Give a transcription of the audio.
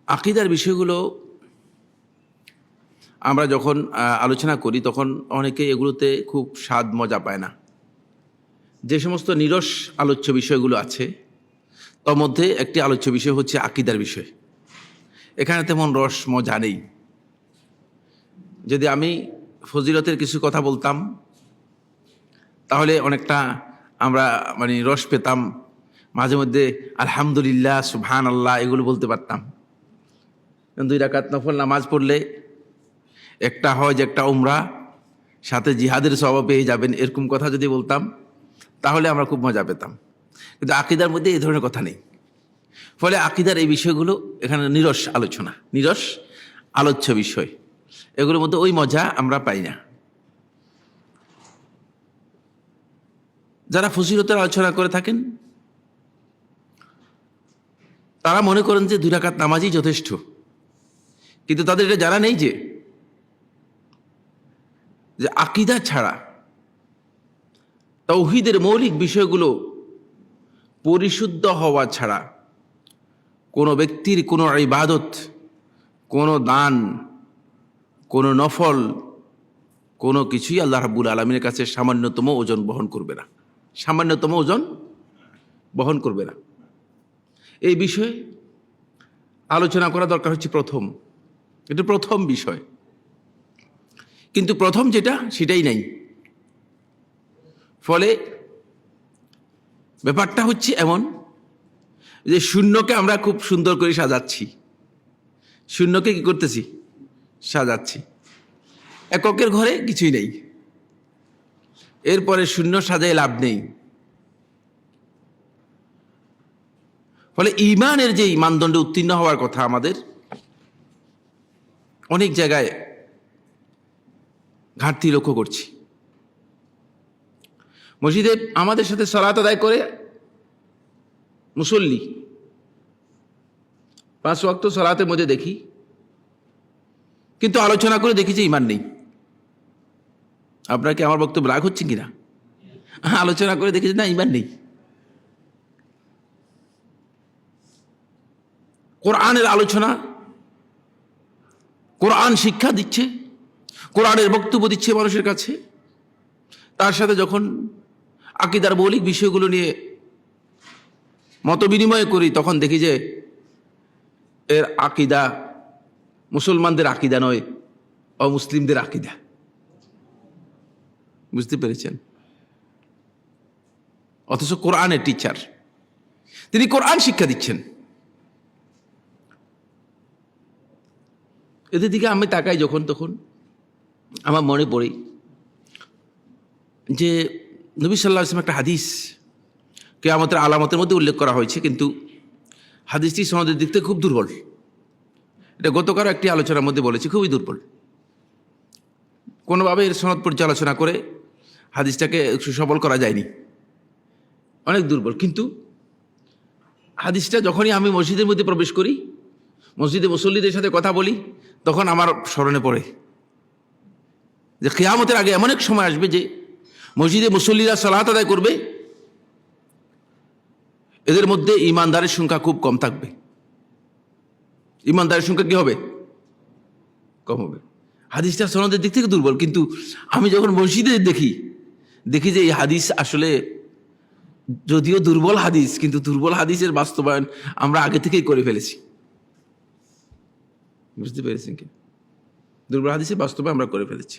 আকীদার বিষয়গুলো আমরা যখন আলোচনা করি তখন অনেকে এগুলোতে খুব স্বাদ মজা পায় না। যে সমস্ত নিরস আলোচ্য বিষয়গুলো আছে তার মধ্যে একটি আলোচ্য বিষয় হচ্ছে আকীদার বিষয়। এখানে তেমন রস মজা নেই। যদি আমি ফজিলতের কিছু কথা বলতাম তাহলে অনেকটা আমরা রস পেতাম, মাঝে মধ্যে আলহামদুলিল্লাহ, সুবহানাল্লাহ এগুলো বলতে পারতাম। 2 রাকাত নফল নামাজ পড়লে একটা হজ, একটা উমরা, সাথে জিহাদের সওয়াব পেয়ে যাবেন, এরকম কথা যদি বলতাম তাহলে আমরা খুব মজা পেতাম। কিন্তু আকীদার মধ্যে এই ধরনের কথা নেই। ফলে আকীদার এই বিষয়গুলো এখানে নিরস আলোচনা, নিরস আলোচ্য বিষয়, এগুলোর মধ্যে ওই মজা আমরা পাই না। যারা ফজিলতের আলোচনা করে থাকেন তারা মনে করেন যে 2 রাকাত নামাজই যথেষ্ট, কিন্তু তাদের এটা জানা নেই যে আকীদা ছাড়া, তাওহীদের মৌলিক বিষয়গুলো পরিশুদ্ধ হওয়া ছাড়া কোনো ব্যক্তির কোনো ইবাদত, কোনো দান, কোনো নফল, কোনো কিছুই আল্লাহ রাব্বুল আলামিনের কাছে সামান্যতম ওজন বহন করবে না, সামান্যতম ওজন বহন করবে না। এই বিষয়ে আলোচনা করা দরকার হচ্ছে প্রথম, এটা প্রথম বিষয়। কিন্তু প্রথম যেটা সেটাই নাই। ফলে ব্যাপারটা হচ্ছে এমন যে শূন্যকে আমরা খুব সুন্দর করে সাজাচ্ছি, শূন্যকে কি করতেছি? সাজাচ্ছি। এককের ঘরে কিছুই নেই, এরপরে শূন্য সাজায় লাভ নেই। ফলে ঈমানের যেই মানদণ্ডে উত্তীর্ণ হওয়ার কথা আমাদের, অনেক জায়গায় ঘাটতি লক্ষ্য করছি। মসজিদে আমাদের সাথে সালাত আদায় করে মুসল্লি, 5 ওয়াক্ত সালাতের মধ্যে দেখি, কিন্তু আলোচনা করে দেখি যে ঈমান নেই। আপনার কি আমার বক্তব্য রাগ হচ্ছে কিনা? আলোচনা করে দেখি যে না, ঈমান নেই। কোরআনের আলোচনা, কোরআন শিক্ষা দিচ্ছে, কোরআনের বক্তব্য দিচ্ছে মানুষের কাছে, তার সাথে যখন আকীদার মৌলিক বিষয়গুলো নিয়ে মত বিনিময় করি তখন দেখি যে এর আকীদা মুসলমানদের আকীদা নয়, অমুসলিমদের আকীদা। বুঝতে পেরেছেন? অথচ কোরআনের টিচার, তিনি কোরআন শিক্ষা দিচ্ছেন। এদের দিকে আমি তাকাই যখন, তখন আমার মনে পড়ে যে নবী সাল্লাল্লাহু আলাইহি ওয়াসাল্লাম একটা হাদিস কিয়ামতের আলামতের মধ্যে উল্লেখ করা হয়েছে, কিন্তু হাদিসটি সনদের দিক থেকে খুব দুর্বল। এটা গতকালও একটি আলোচনার মধ্যে বলেছি, খুবই দুর্বল। কোনোভাবে এর সনদ পর্যালোচনা করে হাদিসটাকে সুসবল করা যায়নি, অনেক দুর্বল। কিন্তু হাদিসটা যখনই আমি মসজিদের মধ্যে প্রবেশ করি, মসজিদে মুসল্লিদের সাথে কথা বলি, তখন আমার স্মরণে পড়ে যে কিয়ামতের আগে এমন এক সময় আসবে যে মসজিদে মুসল্লিরা সালাত আদায় করবে, এদের মধ্যে ঈমানদারের সংখ্যা খুব কম থাকবে। ঈমানদারের সংখ্যা কি হবে? কম হবে। হাদিসটা সনদের দিক থেকে দুর্বল, কিন্তু আমি যখন মসজিদে দেখি যে এই হাদিস আসলে যদিও দুর্বল হাদিস, কিন্তু দুর্বল হাদিসের বাস্তবায়ন আমরা আগে থেকেই করে ফেলেছি। বুঝতে পেরেছেন কি? দুর্বল হাদিসের বাস্তবায়ন আমরা করে ফেলেছি।